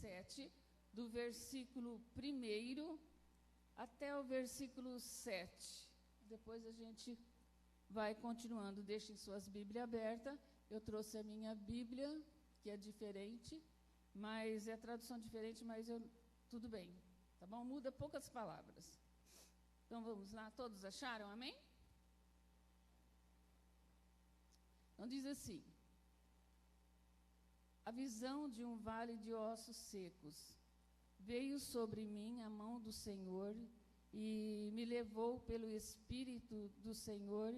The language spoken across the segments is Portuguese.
7, do versículo 1 até o versículo 7. Depois a gente vai continuando. Deixem suas Bíblias abertas. Eu trouxe a minha Bíblia, que é diferente, mas é tradução diferente, mas tudo bem, tá bom? Muda poucas palavras. Então vamos lá, todos acharam? Amém? Então diz assim: a visão de um vale de ossos secos. Veio sobre mim a mão do Senhor e me levou pelo Espírito do Senhor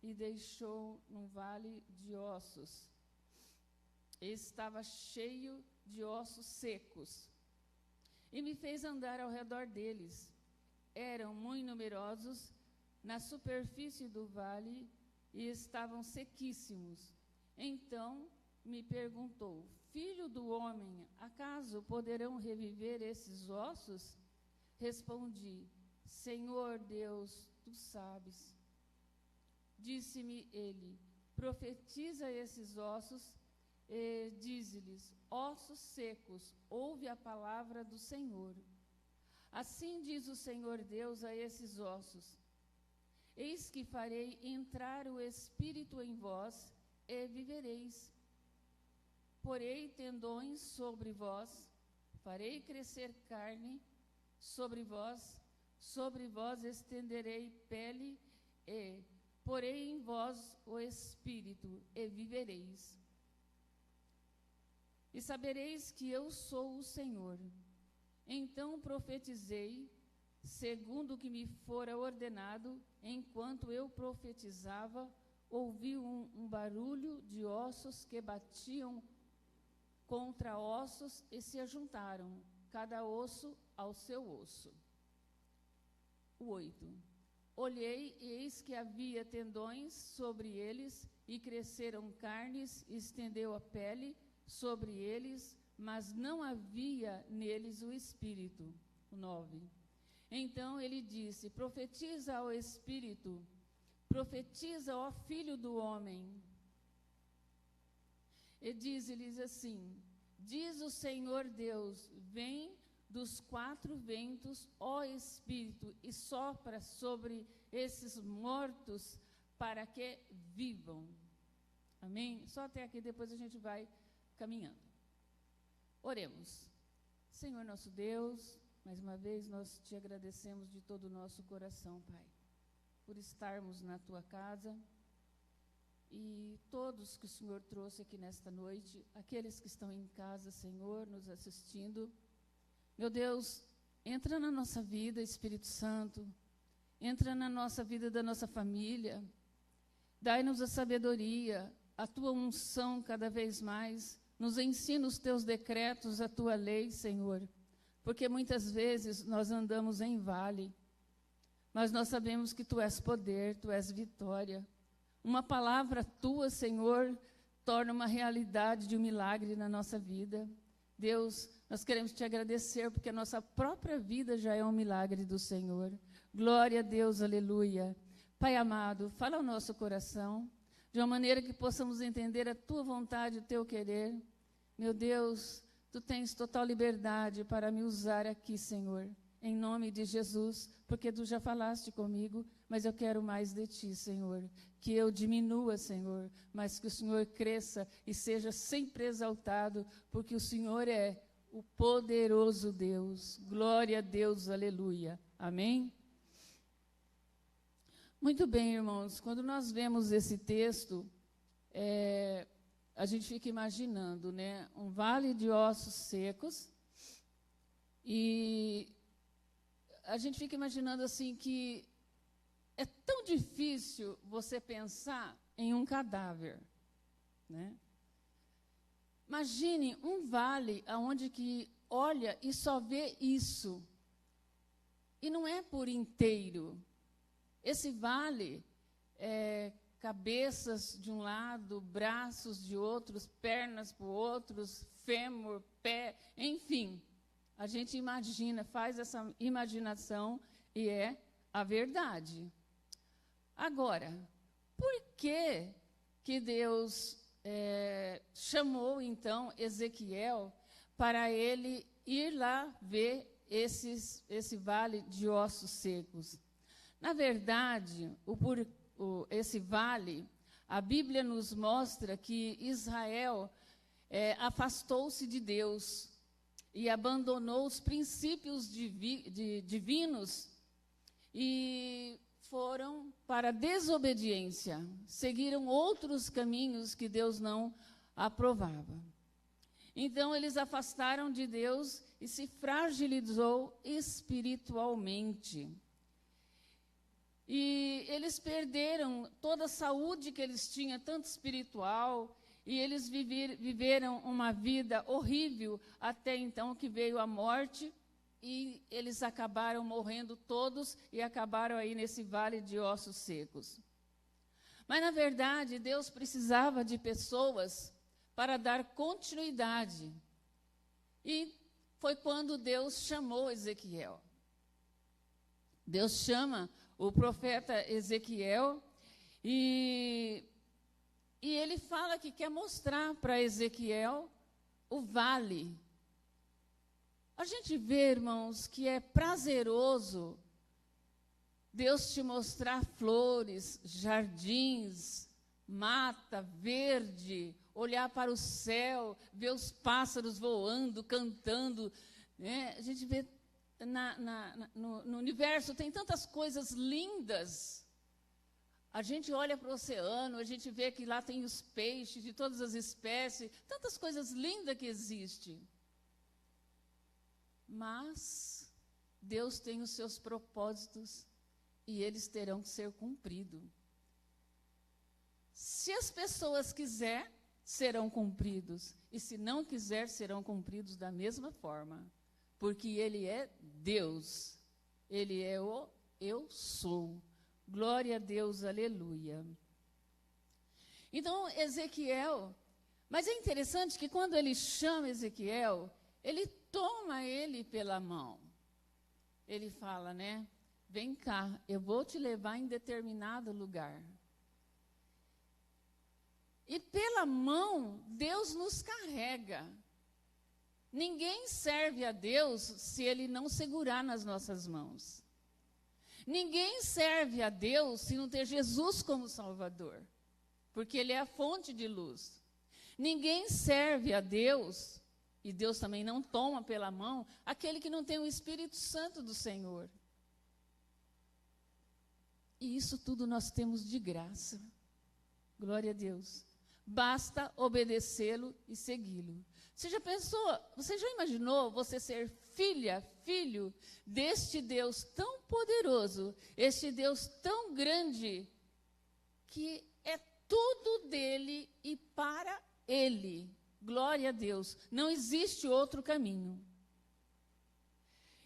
e deixou num vale de ossos. Estava cheio de ossos secos e me fez andar ao redor deles. Eram muito numerosos na superfície do vale e estavam sequíssimos. Então me perguntou: Filho do homem, acaso poderão reviver esses ossos? Respondi: Senhor Deus, tu sabes. Disse-me ele: profetiza esses ossos e dize-lhes: ossos secos, ouve a palavra do Senhor. Assim diz o Senhor Deus a esses ossos: eis que farei entrar o Espírito em vós e vivereis. Porei tendões sobre vós, farei crescer carne sobre vós estenderei pele e porei em vós o Espírito e vivereis. E sabereis que eu sou o Senhor. Então profetizei, segundo o que me fora ordenado. Enquanto eu profetizava, ouvi um barulho de ossos que batiam contra ossos e se ajuntaram, cada osso ao seu osso. 8. Olhei, e eis que havia tendões sobre eles, e cresceram carnes, e estendeu a pele sobre eles, mas não havia neles o Espírito. 9. Então ele disse: profetiza ao Espírito, profetiza, ó Filho do homem. E diz-lhes assim: diz o Senhor Deus, vem dos quatro ventos, ó Espírito, e sopra sobre esses mortos para que vivam. Amém? Só até aqui, depois a gente vai caminhando. Oremos. Senhor nosso Deus, mais uma vez nós te agradecemos de todo o nosso coração, Pai, por estarmos na tua casa. E todos que o Senhor trouxe aqui nesta noite, aqueles que estão em casa, Senhor, nos assistindo, meu Deus, entra na nossa vida, Espírito Santo, entra na nossa vida da nossa família, dai-nos a sabedoria, a tua unção cada vez mais, nos ensina os teus decretos, a tua lei, Senhor, porque muitas vezes nós andamos em vale, mas nós sabemos que tu és poder, tu és vitória. Uma palavra tua, Senhor, torna uma realidade de um milagre na nossa vida. Deus, nós queremos te agradecer, porque a nossa própria vida já é um milagre do Senhor. Glória a Deus, aleluia. Pai amado, fala ao nosso coração, de uma maneira que possamos entender a tua vontade, o teu querer. Meu Deus, tu tens total liberdade para me usar aqui, Senhor. Em nome de Jesus, porque tu já falaste comigo, mas eu quero mais de ti, Senhor. Que eu diminua, Senhor, mas que o Senhor cresça e seja sempre exaltado, porque o Senhor é o poderoso Deus. Glória a Deus, aleluia. Amém? Muito bem, irmãos, quando nós vemos esse texto, a gente fica imaginando, né, um vale de ossos secos, e a gente fica imaginando assim que é tão difícil você pensar em um cadáver, né? Imagine um vale onde que olha e só vê isso. E não é por inteiro. Esse vale é cabeças de um lado, braços de outros, pernas para outros, fêmur, pé, enfim. A gente imagina, faz essa imaginação e é a verdade. Agora, por que Deus chamou, então, Ezequiel para ele ir lá ver esse vale de ossos secos. Na verdade, esse vale, a Bíblia nos mostra que Israel afastou-se de Deus e abandonou os princípios divinos e foram para a desobediência, seguiram outros caminhos que Deus não aprovava. Então, eles afastaram de Deus e se fragilizou espiritualmente. E eles perderam toda a saúde que eles tinham, tanto espiritual, e eles viveram uma vida horrível, até então que veio a morte, e eles acabaram morrendo todos, e acabaram aí nesse vale de ossos secos. Mas, na verdade, Deus precisava de pessoas para dar continuidade. E foi quando Deus chamou Ezequiel. Deus chama o profeta Ezequiel e ele fala que quer mostrar para Ezequiel o vale. A gente vê, irmãos, que é prazeroso Deus te mostrar flores, jardins, mata verde, olhar para o céu, ver os pássaros voando, cantando, né? A gente vê no universo tem tantas coisas lindas. A gente olha para o oceano, a gente vê que lá tem os peixes de todas as espécies, tantas coisas lindas que existem. Mas Deus tem os seus propósitos e eles terão que ser cumpridos. Se as pessoas quiserem, serão cumpridos. E se não quiser, serão cumpridos da mesma forma. Porque Ele é Deus. Ele é o Eu Sou. Glória a Deus, aleluia. Então, Ezequiel... Mas é interessante que quando ele chama Ezequiel, ele toma ele pela mão. Ele fala, né? Vem cá, eu vou te levar em determinado lugar. E pela mão, Deus nos carrega. Ninguém serve a Deus se Ele não segurar nas nossas mãos. Ninguém serve a Deus se não ter Jesus como Salvador, porque Ele é a fonte de luz. Ninguém serve a Deus, e Deus também não toma pela mão, aquele que não tem o Espírito Santo do Senhor. E isso tudo nós temos de graça. Glória a Deus. Basta obedecê-lo e segui-lo. Você já pensou, você já imaginou você ser filha, filho deste Deus tão poderoso, este Deus tão grande, que é tudo dele e para ele. Glória a Deus. Não existe outro caminho.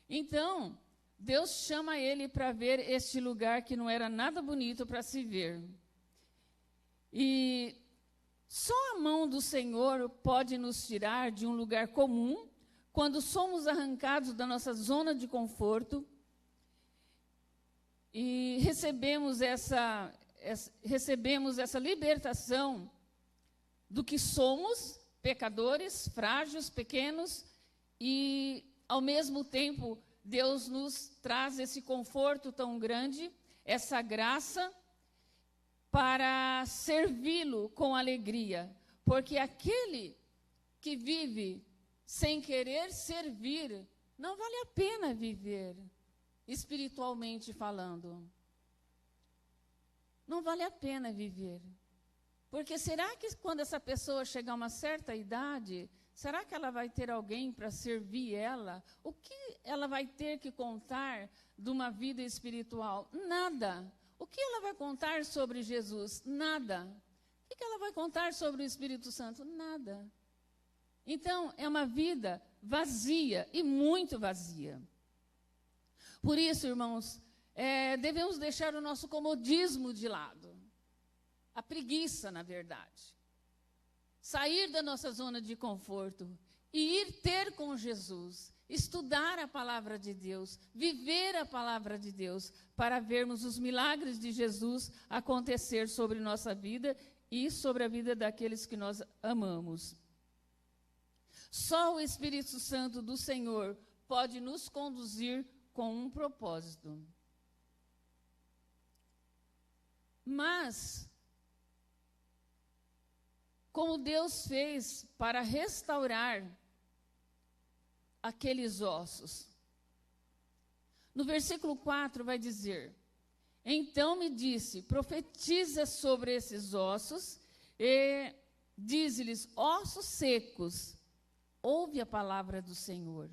Então, Deus chama ele para ver este lugar que não era nada bonito para se ver. E só a mão do Senhor pode nos tirar de um lugar comum, quando somos arrancados da nossa zona de conforto e recebemos essa libertação do que somos, pecadores, frágeis, pequenos, e, ao mesmo tempo, Deus nos traz esse conforto tão grande, essa graça, para servi-lo com alegria. Porque aquele que vive sem querer servir, não vale a pena viver, espiritualmente falando. Não vale a pena viver. Porque será que quando essa pessoa chegar a uma certa idade, será que ela vai ter alguém para servir ela? O que ela vai ter que contar de uma vida espiritual? Nada. O que ela vai contar sobre Jesus? Nada. O que ela vai contar sobre o Espírito Santo? Nada. Então, é uma vida vazia e muito vazia. Por isso, irmãos, devemos deixar o nosso comodismo de lado. A preguiça, na verdade. Sair da nossa zona de conforto e ir ter com Jesus. Estudar a palavra de Deus, viver a palavra de Deus, para vermos os milagres de Jesus acontecer sobre nossa vida e sobre a vida daqueles que nós amamos. Só o Espírito Santo do Senhor pode nos conduzir com um propósito. Mas, como Deus fez para restaurar aqueles ossos? No versículo 4 vai dizer: então me disse, profetiza sobre esses ossos e diz-lhes, ossos secos, ouve a palavra do Senhor.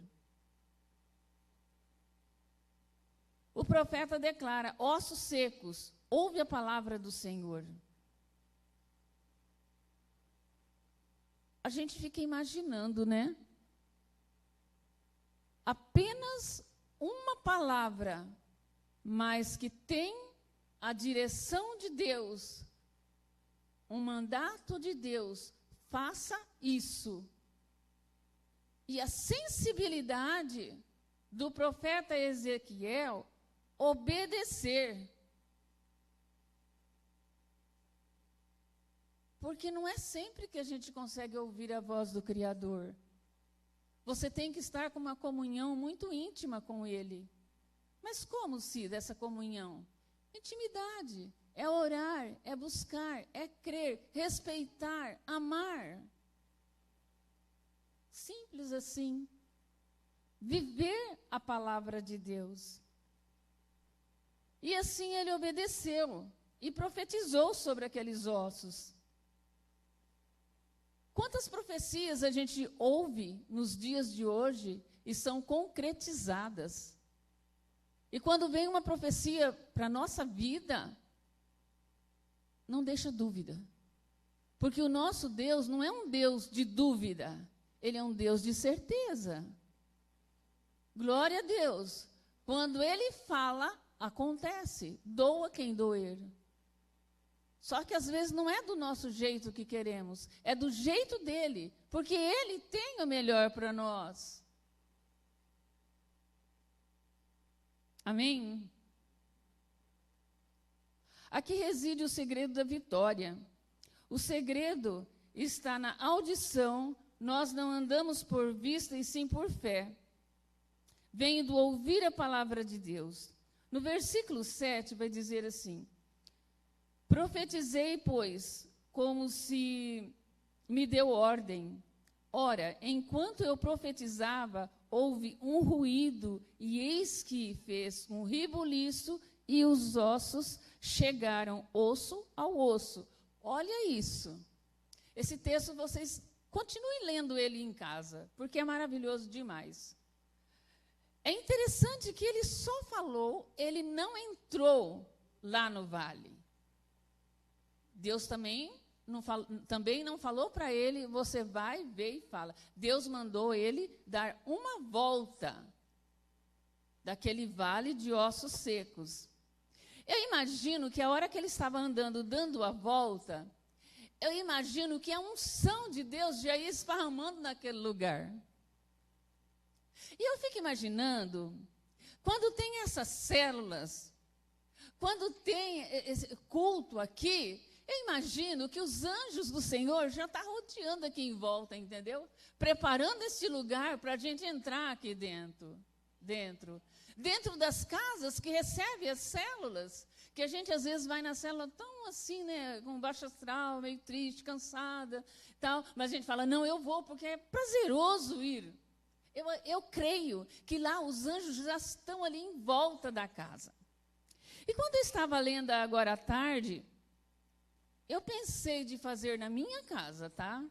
O profeta declara, ossos secos, ouve a palavra do Senhor. A gente fica imaginando, né? Apenas uma palavra, mas que tem a direção de Deus, um mandato de Deus, faça isso. E a sensibilidade do profeta Ezequiel obedecer. Porque não é sempre que a gente consegue ouvir a voz do Criador. Você tem que estar com uma comunhão muito íntima com Ele. Mas como se dessa comunhão? Intimidade, é orar, é buscar, é crer, respeitar, amar. Simples assim. Viver a palavra de Deus. E assim ele obedeceu e profetizou sobre aqueles ossos. Quantas profecias a gente ouve nos dias de hoje e são concretizadas? E quando vem uma profecia para a nossa vida, não deixa dúvida. Porque o nosso Deus não é um Deus de dúvida, Ele é um Deus de certeza. Glória a Deus. Quando Ele fala, acontece. Doa quem doer. Só que às vezes não é do nosso jeito que queremos, é do jeito dele, porque ele tem o melhor para nós. Amém? Aqui reside o segredo da vitória. O segredo está na audição, nós não andamos por vista e sim por fé. Venho do ouvir a palavra de Deus. No versículo 7 vai dizer assim: profetizei, pois, como se me deu ordem. Ora, enquanto eu profetizava, houve um ruído, e eis que fez um ribuliço, e os ossos chegaram osso ao osso. Olha isso. Esse texto, vocês continuem lendo ele em casa, porque é maravilhoso demais. É interessante que ele só falou, ele não entrou lá no vale. Deus também não falou para ele, você vai, vê e fala. Deus mandou ele dar uma volta daquele vale de ossos secos. Eu imagino que a hora que ele estava andando, dando a volta, eu imagino que a unção de Deus já ia esparramando naquele lugar. E eu fico imaginando, quando tem essas células, quando tem esse culto aqui, eu imagino que os anjos do Senhor já estão rodeando aqui em volta, entendeu? Preparando esse lugar para a gente entrar aqui dentro das casas que recebem as células, que a gente às vezes vai na célula tão assim, né, com baixo astral, meio triste, cansada, tal, mas a gente fala, não, eu vou porque é prazeroso ir. Eu creio que lá os anjos já estão ali em volta da casa. E quando eu estava lendo agora à tarde, eu pensei de fazer na minha casa, tá?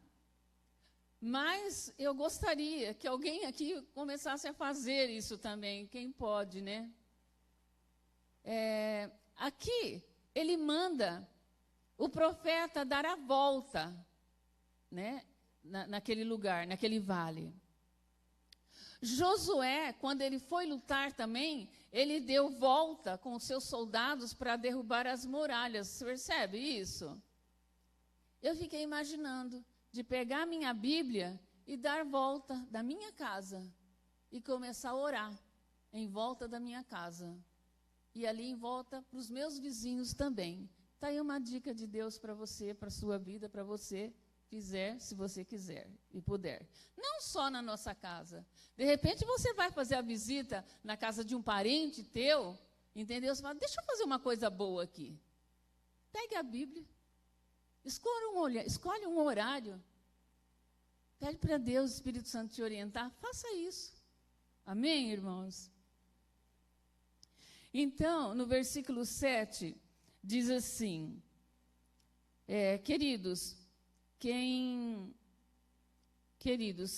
Mas eu gostaria que alguém aqui começasse a fazer isso também, quem pode, né? Aqui, ele manda o profeta dar a volta, né? Naquele lugar, naquele vale. Josué, quando ele foi lutar também, ele deu volta com os seus soldados para derrubar as muralhas. Você percebe isso? Eu fiquei imaginando de pegar a minha Bíblia e dar volta da minha casa e começar a orar em volta da minha casa. E ali em volta para os meus vizinhos também. Está aí uma dica de Deus para você, para a sua vida, para você fizer, se você quiser e puder. Não só na nossa casa. De repente, você vai fazer a visita na casa de um parente teu, entendeu? Você fala, deixa eu fazer uma coisa boa aqui. Pegue a Bíblia, escolhe um horário, pede para Deus, o Espírito Santo, te orientar, faça isso. Amém, irmãos? Então, no versículo 7, diz assim,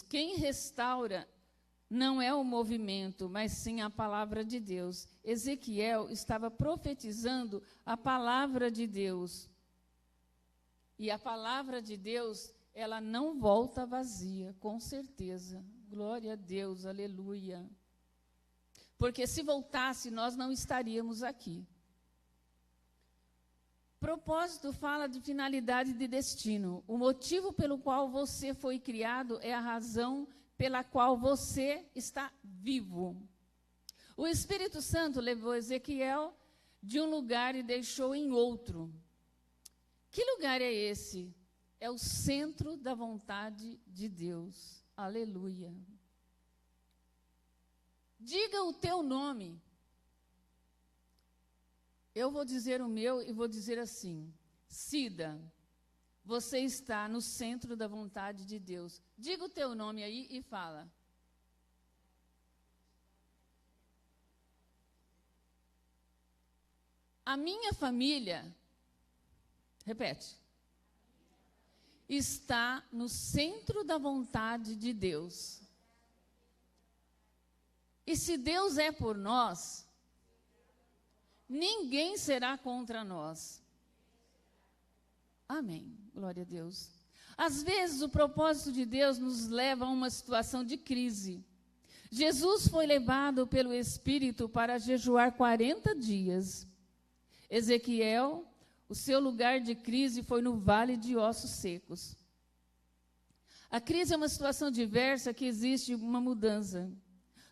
quem restaura não é o movimento, mas sim a palavra de Deus. Ezequiel estava profetizando a palavra de Deus. E a palavra de Deus, ela não volta vazia, com certeza. Glória a Deus, aleluia. Porque se voltasse, nós não estaríamos aqui. Propósito fala de finalidade e de destino. O motivo pelo qual você foi criado é a razão pela qual você está vivo. O Espírito Santo levou Ezequiel de um lugar e deixou em outro. Que lugar é esse? É o centro da vontade de Deus. Aleluia. Diga o teu nome. Eu vou dizer o meu e vou dizer assim, Cida, você está no centro da vontade de Deus. Diga o teu nome aí e fala. A minha família, repete, está no centro da vontade de Deus. E se Deus é por nós, ninguém será contra nós. Amém. Glória a Deus. Às vezes, o propósito de Deus nos leva a uma situação de crise. Jesus foi levado pelo Espírito para jejuar 40 dias. Ezequiel, o seu lugar de crise foi no vale de ossos secos. A crise é uma situação diversa que existe uma mudança.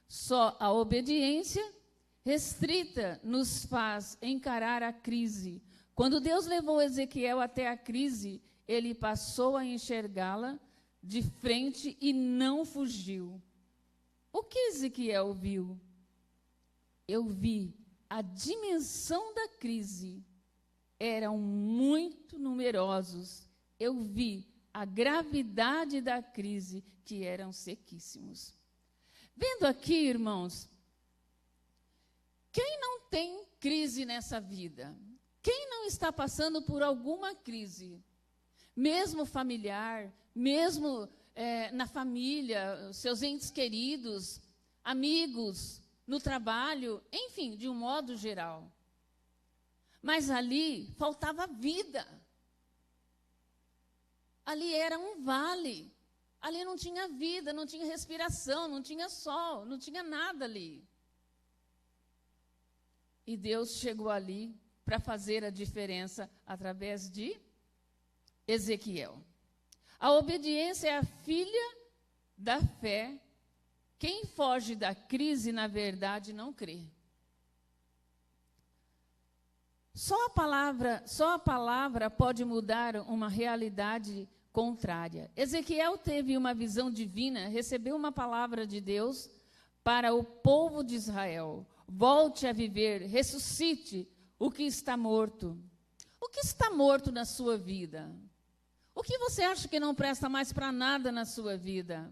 Só a obediência restrita nos faz encarar a crise. Quando Deus levou Ezequiel até a crise, ele passou a enxergá-la de frente e não fugiu. O que Ezequiel viu? Eu vi a dimensão da crise. Eram muito numerosos. Eu vi a gravidade da crise, que eram sequíssimos. Vendo aqui, irmãos, quem não tem crise nessa vida? Quem não está passando por alguma crise? Mesmo familiar, mesmo na família, seus entes queridos, amigos, no trabalho, enfim, de um modo geral. Mas ali faltava vida. Ali era um vale. Ali não tinha vida, não tinha respiração, não tinha sol, não tinha nada ali. E Deus chegou ali para fazer a diferença através de Ezequiel. A obediência é a filha da fé. Quem foge da crise, na verdade, não crê. Só a palavra pode mudar uma realidade contrária. Ezequiel teve uma visão divina, recebeu uma palavra de Deus para o povo de Israel. Volte a viver, ressuscite o que está morto. O que está morto na sua vida? O que você acha que não presta mais para nada na sua vida?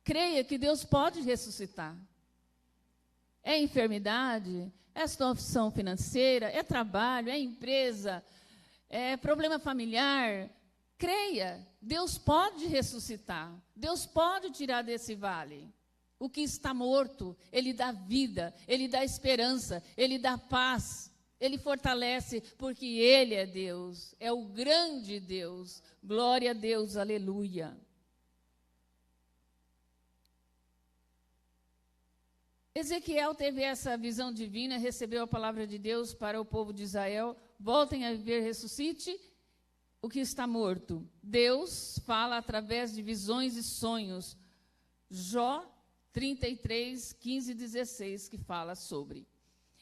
Creia que Deus pode ressuscitar. É enfermidade, é situação financeira, é trabalho, é empresa, é problema familiar. Creia, Deus pode ressuscitar. Deus pode tirar desse vale. O que está morto, Ele dá vida, Ele dá esperança, Ele dá paz, Ele fortalece, porque Ele é Deus, é o grande Deus. Glória a Deus, aleluia. Ezequiel teve essa visão divina, recebeu a palavra de Deus para o povo de Israel. Voltem a viver, ressuscite o que está morto. Deus fala através de visões e sonhos. Jó 33, 15 e 16, que fala sobre.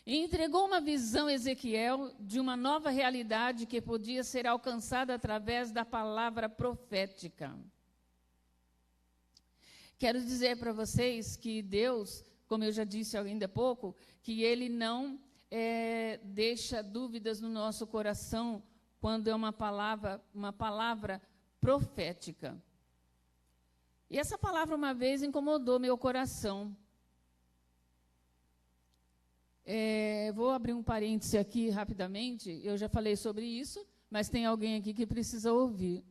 E entregou uma visão a Ezequiel de uma nova realidade que podia ser alcançada através da palavra profética. Quero dizer para vocês que Deus, como eu já disse ainda há pouco, que Ele não deixa dúvidas no nosso coração quando é uma palavra profética. E essa palavra uma vez incomodou meu coração. Vou abrir um parêntese aqui rapidamente, eu já falei sobre isso, mas tem alguém aqui que precisa ouvir.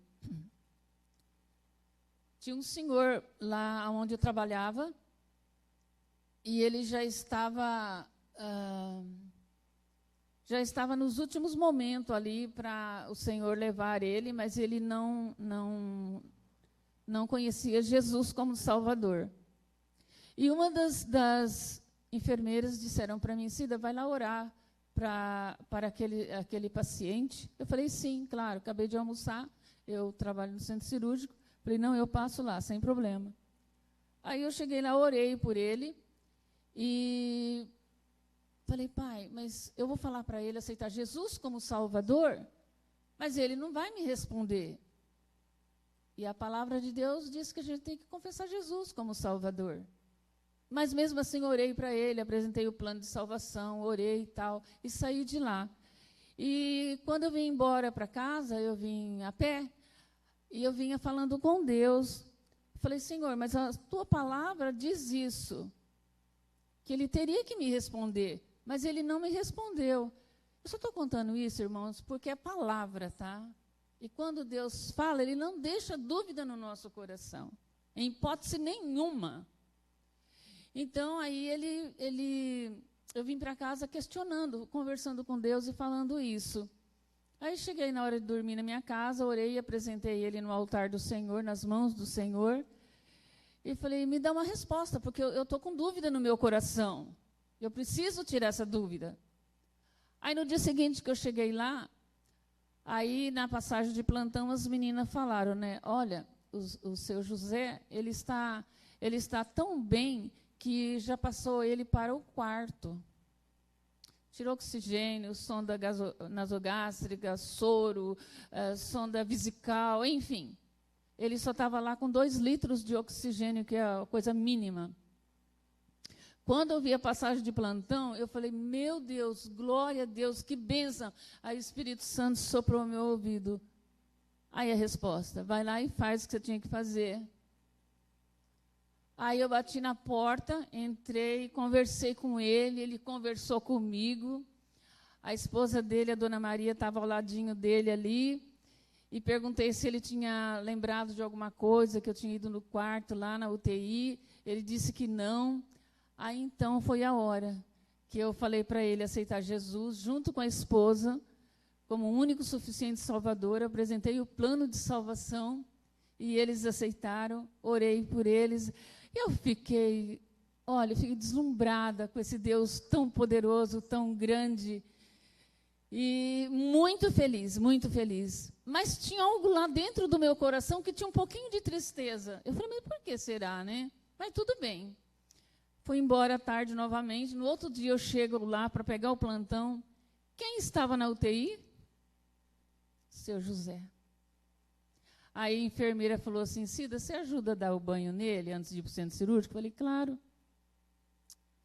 Tinha um senhor lá onde eu trabalhava, e ele já estava nos últimos momentos ali para o Senhor levar ele, mas ele não conhecia Jesus como Salvador. E uma das enfermeiras disseram para mim: Cida, vai lá orar para aquele paciente. Eu falei: sim, claro, acabei de almoçar, eu trabalho no centro cirúrgico. Falei: não, eu passo lá, sem problema. Aí eu cheguei lá, orei por ele e falei: pai, mas eu vou falar para ele aceitar Jesus como Salvador, mas ele não vai me responder. E a palavra de Deus diz que a gente tem que confessar Jesus como Salvador. Mas mesmo assim orei para ele, apresentei o plano de salvação, orei e tal, e saí de lá. E quando eu vim embora para casa, eu vim a pé, e eu vinha falando com Deus. Falei: Senhor, mas a tua palavra diz isso, que ele teria que me responder, mas ele não me respondeu. Eu só estou contando isso, irmãos, porque é palavra, tá? E quando Deus fala, ele não deixa dúvida no nosso coração, em hipótese nenhuma. Então, aí eu vim para casa questionando, conversando com Deus e falando isso. Aí cheguei na hora de dormir na minha casa, orei e apresentei ele no altar do Senhor, nas mãos do Senhor. E falei: me dá uma resposta, porque eu estou com dúvida no meu coração. Eu preciso tirar essa dúvida. Aí no dia seguinte que eu cheguei lá, aí na passagem de plantão as meninas falaram, né? Olha, o seu José, ele está tão bem que já passou ele para o quarto. Tirou oxigênio, sonda nasogástrica, soro, sonda vesical, enfim. Ele só estava lá com 2 litros de oxigênio, que é a coisa mínima. Quando eu vi a passagem de plantão, eu falei: meu Deus, glória a Deus, que bênção. Aí o Espírito Santo soprou no meu ouvido. Aí a resposta: vai lá e faz o que você tinha que fazer. Aí eu bati na porta, entrei, conversei com ele, ele conversou comigo. A esposa dele, a dona Maria, estava ao ladinho dele ali. E perguntei se ele tinha lembrado de alguma coisa, que eu tinha ido no quarto, lá na UTI. Ele disse que não. Aí, então, foi a hora que eu falei para ele aceitar Jesus, junto com a esposa, como o único suficiente Salvador. Apresentei o plano de salvação e eles aceitaram. Orei por eles. Eu fiquei deslumbrada com esse Deus tão poderoso, tão grande, e muito feliz, muito feliz. Mas tinha algo lá dentro do meu coração que tinha um pouquinho de tristeza. Eu falei: mas por que será, né? Mas tudo bem. Fui embora à tarde novamente. No outro dia eu chego lá para pegar o plantão. Quem estava na UTI? Seu José. Aí a enfermeira falou assim: Cida, você ajuda a dar o banho nele antes de ir para o centro cirúrgico? Eu falei: claro.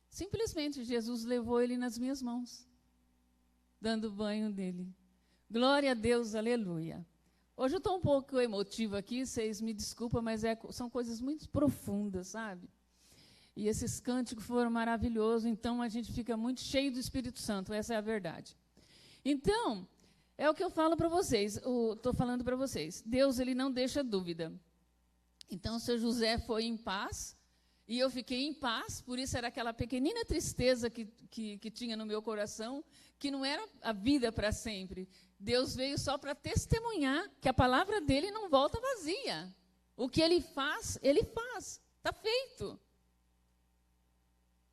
Simplesmente Jesus levou ele nas minhas mãos, dando o banho nele. Glória a Deus, aleluia. Hoje eu estou um pouco emotiva aqui, vocês me desculpam, mas são coisas muito profundas, sabe? E esses cânticos foram maravilhosos, então a gente fica muito cheio do Espírito Santo, essa é a verdade. Então, é o que eu falo para vocês, estou falando para vocês. Deus, ele não deixa dúvida. Então, o seu José foi em paz, e eu fiquei em paz, por isso era aquela pequenina tristeza que tinha no meu coração, que não era a vida para sempre. Deus veio só para testemunhar que a palavra dele não volta vazia. O que ele faz, está feito.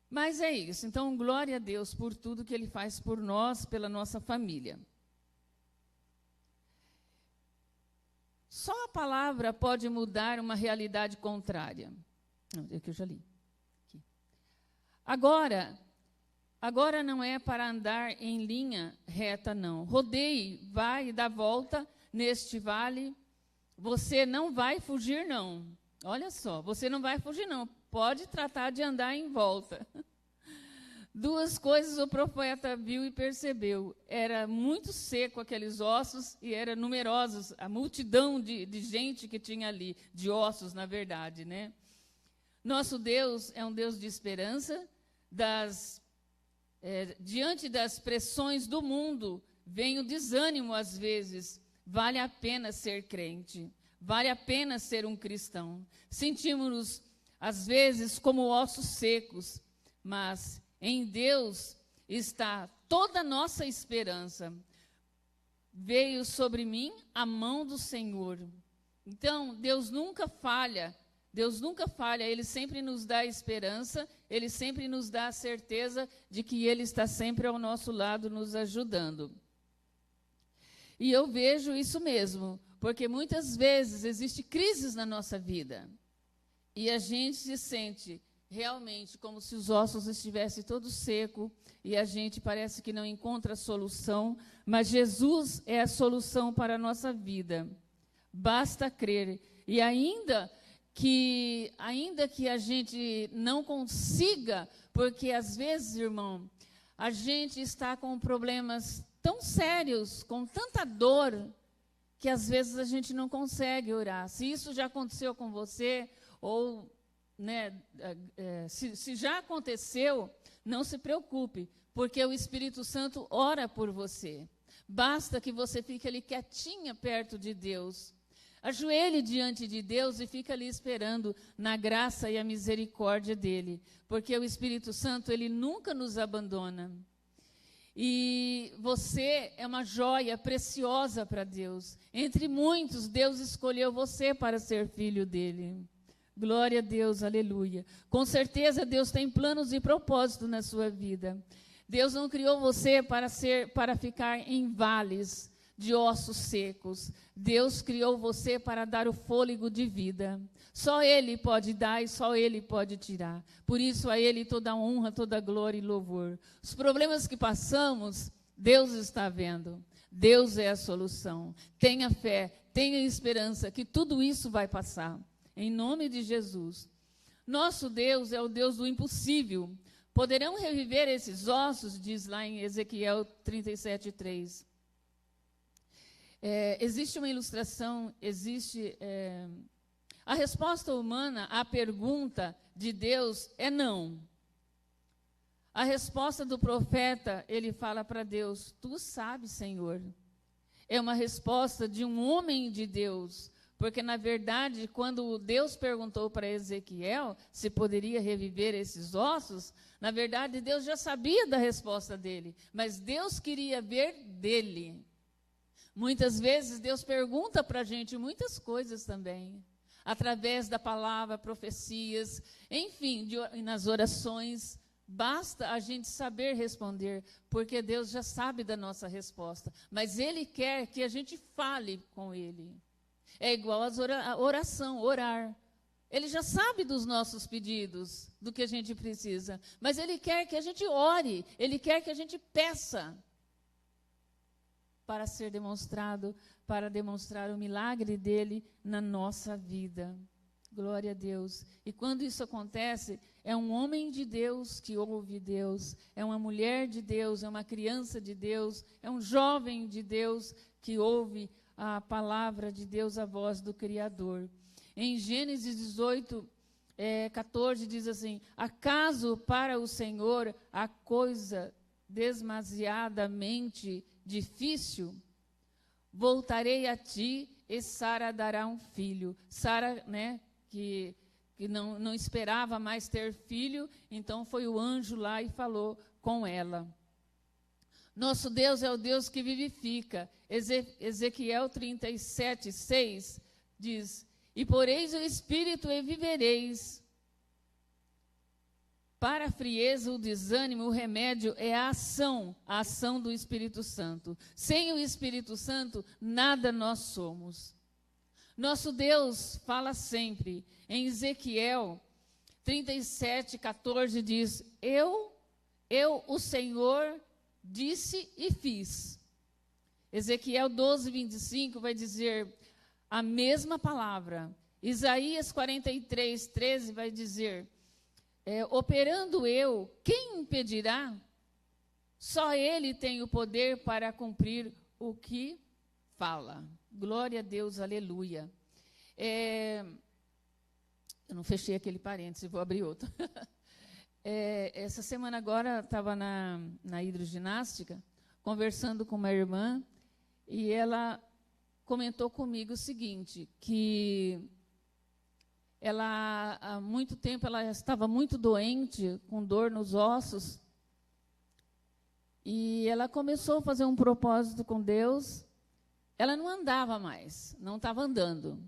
Mas é isso. Então, glória a Deus por tudo que ele faz por nós, pela nossa família. Só a palavra pode mudar uma realidade contrária. Não, é que eu já li. Aqui. Agora, Agora não é para andar em linha reta, não. Rodeie, vai e dá volta neste vale. Você não vai fugir, não. Olha só, você não vai fugir, não. Pode tratar de andar em volta. Duas coisas o profeta viu e percebeu. Era muito seco aqueles ossos e eram numerosos, a multidão de gente que tinha ali, de ossos, na verdade, né? Nosso Deus é um Deus de esperança. Diante das pressões do mundo, vem o desânimo às vezes. Vale a pena ser crente. Vale a pena ser um cristão. Sentimos-nos, às vezes, como ossos secos, mas em Deus está toda a nossa esperança. Veio sobre mim a mão do Senhor. Então, Deus nunca falha. Deus nunca falha. Ele sempre nos dá esperança. Ele sempre nos dá a certeza de que Ele está sempre ao nosso lado, nos ajudando. E eu vejo isso mesmo, porque muitas vezes existe crises na nossa vida. E a gente se sente realmente como se os ossos estivessem todos secos e a gente parece que não encontra solução, mas Jesus é a solução para a nossa vida. Basta crer. E ainda que a gente não consiga, porque às vezes, irmão, a gente está com problemas tão sérios, com tanta dor, que às vezes a gente não consegue orar. Se isso já aconteceu com você, ou né, se já aconteceu, não se preocupe, porque o Espírito Santo ora por você. Basta que você fique ali quietinha perto de Deus. Ajoelhe diante de Deus e fique ali esperando na graça e a misericórdia dEle, porque o Espírito Santo, Ele nunca nos abandona. E você é uma joia preciosa para Deus. Entre muitos, Deus escolheu você para ser filho dEle. Glória a Deus, aleluia. Com certeza, Deus tem planos e propósitos na sua vida. Deus não criou você para ficar em vales de ossos secos. Deus criou você para dar o fôlego de vida. Só Ele pode dar e só Ele pode tirar. Por isso, a Ele toda a honra, toda a glória e louvor. Os problemas que passamos, Deus está vendo. Deus é a solução. Tenha fé, tenha esperança que tudo isso vai passar. Em nome de Jesus. Nosso Deus é o Deus do impossível. Poderão reviver esses ossos, diz lá em Ezequiel 37:3. Existe uma ilustração, a resposta humana à pergunta de Deus é não. A resposta do profeta, ele fala para Deus, tu sabes, Senhor. É uma resposta de um homem de Deus, porque, na verdade, quando Deus perguntou para Ezequiel se poderia reviver esses ossos, na verdade, Deus já sabia da resposta dele, mas Deus queria ver dele. Muitas vezes, Deus pergunta para a gente muitas coisas também, através da palavra, profecias, enfim, nas orações. Basta a gente saber responder, porque Deus já sabe da nossa resposta, mas Ele quer que a gente fale com Ele. É igual a oração, orar. Ele já sabe dos nossos pedidos, do que a gente precisa, mas Ele quer que a gente ore, Ele quer que a gente peça para ser demonstrado, para demonstrar o milagre dEle na nossa vida. Glória a Deus. E quando isso acontece, é um homem de Deus que ouve Deus, é uma mulher de Deus, é uma criança de Deus, é um jovem de Deus que ouve a palavra de Deus, a voz do Criador. Em Gênesis 18:14 diz assim: acaso para o Senhor a coisa demasiadamente difícil? Voltarei a ti e Sara dará um filho. Sara, né, que não esperava mais ter filho, então foi o anjo lá e falou com ela. Nosso Deus é o Deus que vivifica. Ezequiel 37:6 diz: e poreis o Espírito e vivereis. Para a frieza, o desânimo, o remédio é a ação do Espírito Santo. Sem o Espírito Santo, nada nós somos. Nosso Deus fala sempre. Em Ezequiel 37:14 diz: eu eu, o Senhor, disse e fiz. Ezequiel 12, 25 vai dizer a mesma palavra. Isaías 43, 13 vai dizer, operando eu, quem impedirá? Só ele tem o poder para cumprir o que fala. Glória a Deus, aleluia. Eu não fechei aquele parênteses, vou abrir outro. Essa semana agora, estava na hidroginástica, conversando com uma irmã, e ela comentou comigo o seguinte, que ela, há muito tempo, ela estava muito doente, com dor nos ossos, e ela começou a fazer um propósito com Deus. Ela não andava mais, não estava andando.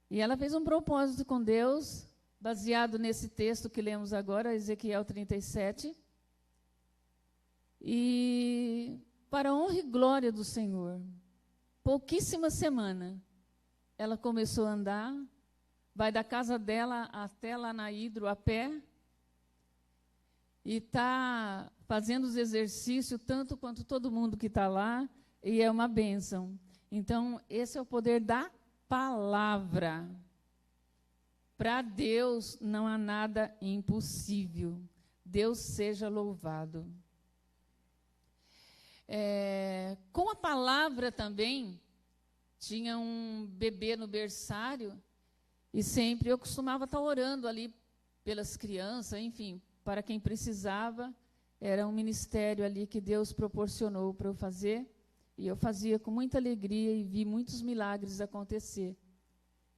E ela fez um propósito com Deus, baseado nesse texto que lemos agora, Ezequiel 37. E, para a honra e glória do Senhor, pouquíssima semana, ela começou a andar, vai da casa dela até lá na Hidro a pé, e está fazendo os exercícios, tanto quanto todo mundo que está lá, e é uma bênção. Então, esse é o poder da palavra. Para Deus não há nada impossível. Deus seja louvado. Com a palavra também, tinha um bebê no berçário, e sempre eu costumava estar orando ali pelas crianças, enfim, para quem precisava. Era um ministério ali que Deus proporcionou para eu fazer, e eu fazia com muita alegria e vi muitos milagres acontecer.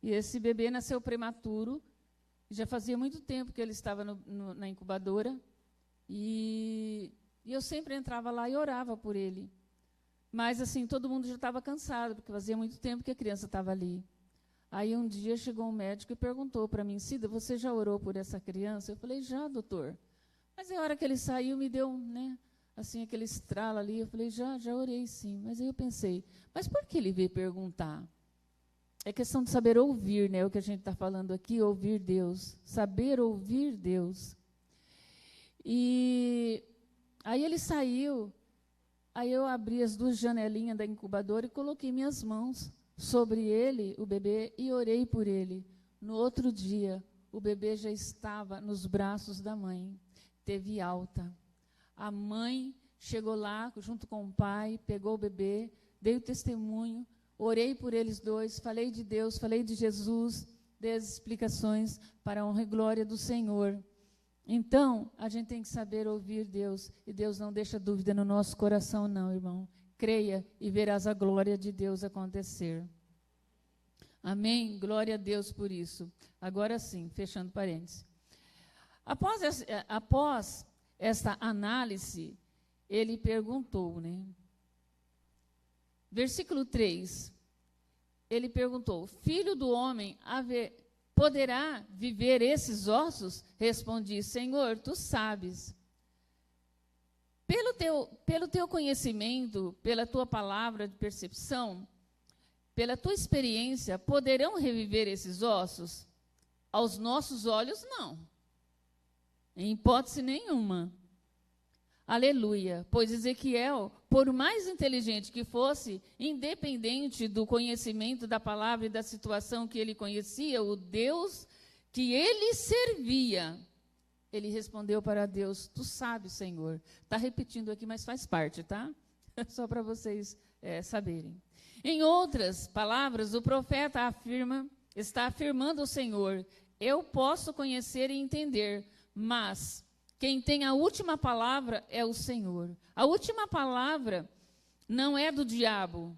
E esse bebê nasceu prematuro, já fazia muito tempo que ele estava na incubadora, e eu sempre entrava lá e orava por ele. Mas, assim, todo mundo já estava cansado, porque fazia muito tempo que a criança estava ali. Aí, um dia, chegou um médico e perguntou para mim, Cida, você já orou por essa criança? Eu falei, já, doutor. Mas, a hora que ele saiu, me deu, assim, aquele estralo ali. Eu falei, já orei, sim. Mas aí eu pensei, mas por que ele veio perguntar? É questão de saber ouvir, o que a gente está falando aqui, ouvir Deus. Saber ouvir Deus. E aí ele saiu, aí eu abri as 2 janelinhas da incubadora e coloquei minhas mãos sobre ele, o bebê, e orei por ele. No outro dia, o bebê já estava nos braços da mãe, teve alta. A mãe chegou lá, junto com o pai, pegou o bebê, dei o testemunho, orei por eles dois, falei de Deus, falei de Jesus, dei as explicações para a honra e glória do Senhor. Então, a gente tem que saber ouvir Deus, e Deus não deixa dúvida no nosso coração, não, irmão. Creia e verás a glória de Deus acontecer. Amém? Glória a Deus por isso. Agora sim, fechando parênteses. Após esta análise, ele perguntou, Versículo 3, ele perguntou, Filho do homem, poderá viver esses ossos? Respondi, Senhor, tu sabes. Pelo teu conhecimento, pela tua palavra de percepção, pela tua experiência, poderão reviver esses ossos? Aos nossos olhos, não. Em hipótese nenhuma. Aleluia. Pois Ezequiel, por mais inteligente que fosse, independente do conhecimento da palavra e da situação que ele conhecia, o Deus que ele servia, ele respondeu para Deus, tu sabes, Senhor. Está repetindo aqui, mas faz parte, tá? Só para vocês saberem. Em outras palavras, o profeta está afirmando ao Senhor, eu posso conhecer e entender, mas quem tem a última palavra é o Senhor. A última palavra não é do diabo,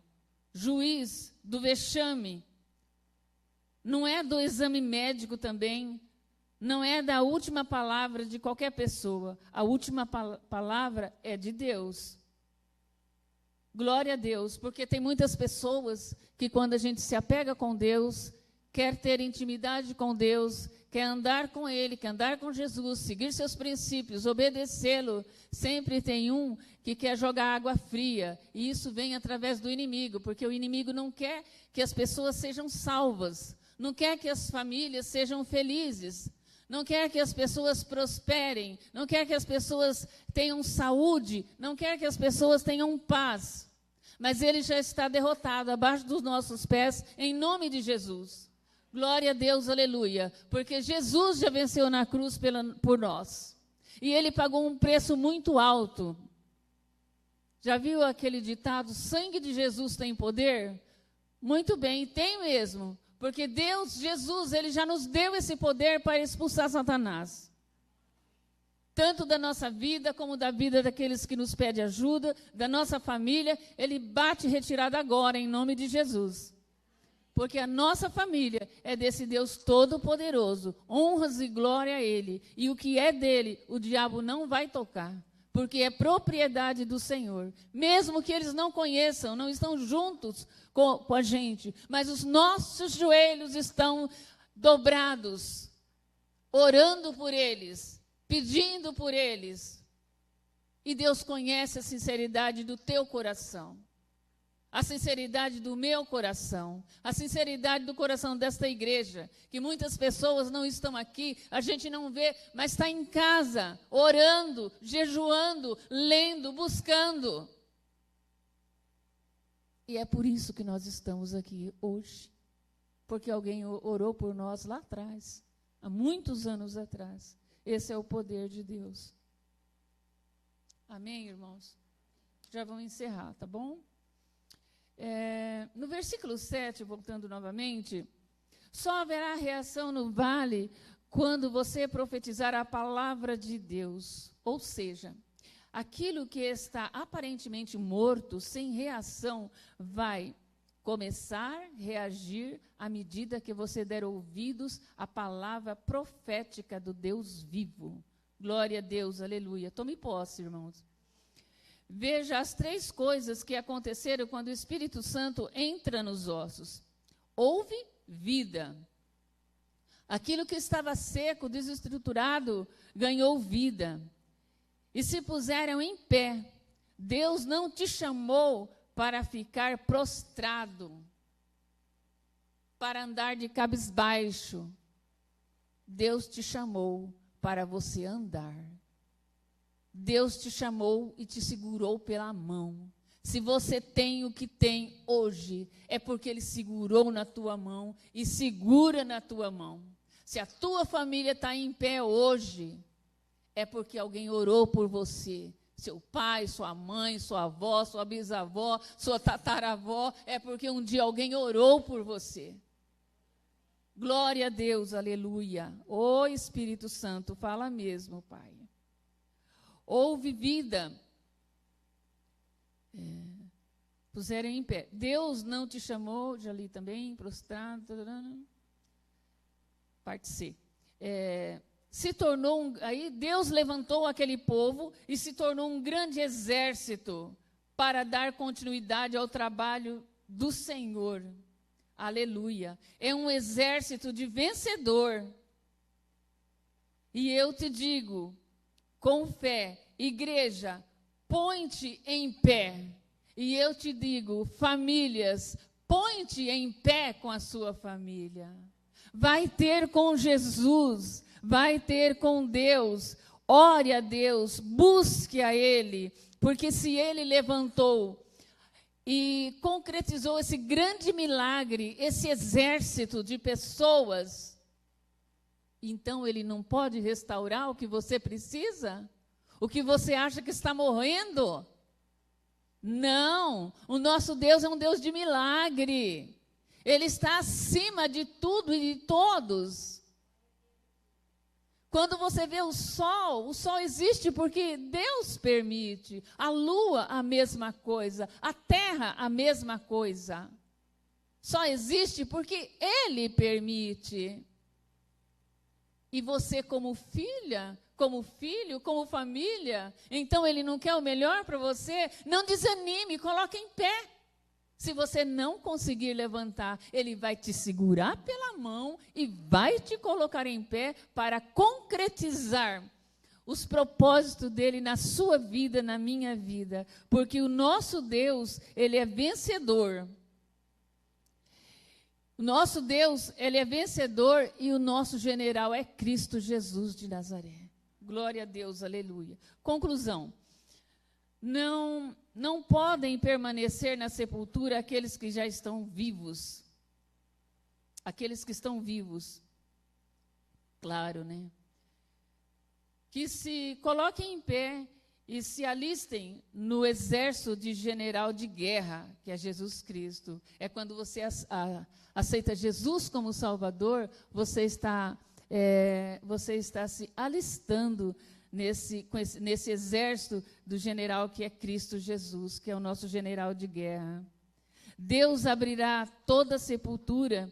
juiz, do vexame, não é do exame médico também, não é da última palavra de qualquer pessoa. A última palavra é de Deus. Glória a Deus, porque tem muitas pessoas que quando a gente se apega com Deus, quer ter intimidade com Deus, quer andar com Ele, quer andar com Jesus, seguir seus princípios, obedecê-lo, sempre tem um que quer jogar água fria, e isso vem através do inimigo, porque o inimigo não quer que as pessoas sejam salvas, não quer que as famílias sejam felizes, não quer que as pessoas prosperem, não quer que as pessoas tenham saúde, não quer que as pessoas tenham paz. Mas ele já está derrotado abaixo dos nossos pés, em nome de Jesus. Glória a Deus, aleluia. Porque Jesus já venceu na cruz por nós. E ele pagou um preço muito alto. Já viu aquele ditado, sangue de Jesus tem poder? Muito bem, tem mesmo. Porque Deus, Jesus, ele já nos deu esse poder para expulsar Satanás. Tanto da nossa vida, como da vida daqueles que nos pedem ajuda, da nossa família, ele bate retirada agora, em nome de Jesus. Porque a nossa família é desse Deus Todo-Poderoso, honras e glória a Ele. E o que é dele, o diabo não vai tocar, porque é propriedade do Senhor. Mesmo que eles não conheçam, não estão juntos com a gente, mas os nossos joelhos estão dobrados, orando por eles, pedindo por eles. E Deus conhece a sinceridade do teu coração, a sinceridade do meu coração, a sinceridade do coração desta igreja, que muitas pessoas não estão aqui, a gente não vê, mas está em casa, orando, jejuando, lendo, buscando. E é por isso que nós estamos aqui hoje, porque alguém orou por nós lá atrás, há muitos anos atrás. Esse é o poder de Deus. Amém, irmãos? Já vamos encerrar, tá bom? No versículo 7, voltando novamente, só haverá reação no vale quando você profetizar a palavra de Deus. Ou seja, aquilo que está aparentemente morto, sem reação, vai começar a reagir à medida que você der ouvidos à palavra profética do Deus vivo. Glória a Deus, aleluia. Tome posse, irmãos. Veja as 3 coisas que aconteceram quando o Espírito Santo entra nos ossos. Houve vida. Aquilo que estava seco, desestruturado, ganhou vida. E se puseram em pé. Deus não te chamou para ficar prostrado, para andar de cabisbaixo. Deus te chamou para você andar. Deus te chamou e te segurou pela mão. Se você tem o que tem hoje, é porque Ele segurou na tua mão e segura na tua mão. Se a tua família está em pé hoje, é porque alguém orou por você. Seu pai, sua mãe, sua avó, sua bisavó, sua tataravó, é porque um dia alguém orou por você. Glória a Deus, aleluia. Ô Espírito Santo, fala mesmo, Pai. Houve vida. Puseram em pé. Deus não te chamou, já li também, prostrado. Parte C. Se tornou aí Deus levantou aquele povo e se tornou um grande exército para dar continuidade ao trabalho do Senhor. Aleluia. É um exército de vencedor. E eu te digo, com fé, igreja, põe-te em pé. E eu te digo, famílias, põe-te em pé com a sua família. Vai ter com Jesus, vai ter com Deus, ore a Deus, busque a Ele, porque se Ele levantou e concretizou esse grande milagre, esse exército de pessoas, então Ele não pode restaurar o que você precisa? O que você acha que está morrendo? Não, o nosso Deus é um Deus de milagre. Ele está acima de tudo e de todos. Quando você vê o sol existe porque Deus permite. A lua, a mesma coisa. A terra, a mesma coisa. Só existe porque Ele permite. E você, como filha, como filho, como família, então Ele não quer o melhor para você? Não desanime, coloque em pé. Se você não conseguir levantar, Ele vai te segurar pela mão e vai te colocar em pé para concretizar os propósitos dEle na sua vida, na minha vida. Porque o nosso Deus, Ele é vencedor. O nosso Deus, ele é vencedor e o nosso general é Cristo Jesus de Nazaré. Glória a Deus, aleluia. Conclusão. Não podem permanecer na sepultura aqueles que já estão vivos. Aqueles que estão vivos. Claro, né? Que se coloquem em pé e se alistem no exército de general de guerra, que é Jesus Cristo. É quando você aceita Jesus como Salvador, você está se alistando nesse exército do general que é Cristo Jesus, que é o nosso general de guerra. Deus abrirá toda a sepultura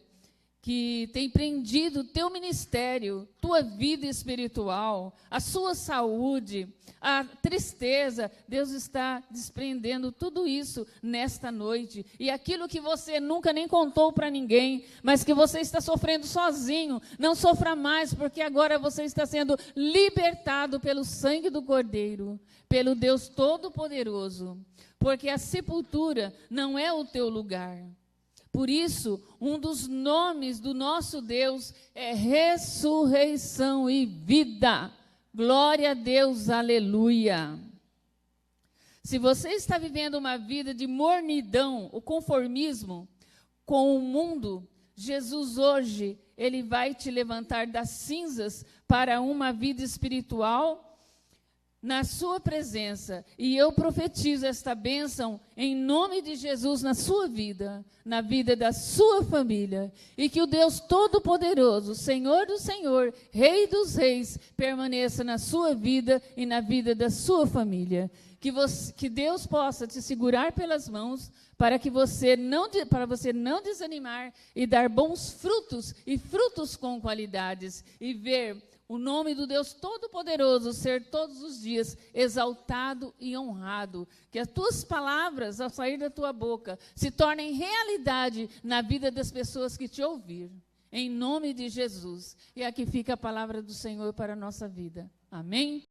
que tem prendido o teu ministério, tua vida espiritual, a sua saúde, a tristeza. Deus está desprendendo tudo isso nesta noite. E aquilo que você nunca nem contou para ninguém, mas que você está sofrendo sozinho, não sofra mais, porque agora você está sendo libertado pelo sangue do Cordeiro, pelo Deus Todo-Poderoso, porque a sepultura não é o teu lugar. Por isso, um dos nomes do nosso Deus é ressurreição e vida. Glória a Deus, aleluia. Se você está vivendo uma vida de mornidão, o conformismo com o mundo, Jesus hoje, ele vai te levantar das cinzas para uma vida espiritual na sua presença, e eu profetizo esta bênção em nome de Jesus na sua vida, na vida da sua família, e que o Deus Todo-Poderoso, Senhor do Senhor, Rei dos Reis, permaneça na sua vida e na vida da sua família. Que Deus possa te segurar pelas mãos para você não desanimar e dar bons frutos e frutos com qualidades e ver o nome do Deus Todo-Poderoso ser todos os dias exaltado e honrado. Que as tuas palavras, ao sair da tua boca, se tornem realidade na vida das pessoas que te ouvir. Em nome de Jesus. E aqui fica a palavra do Senhor para a nossa vida. Amém?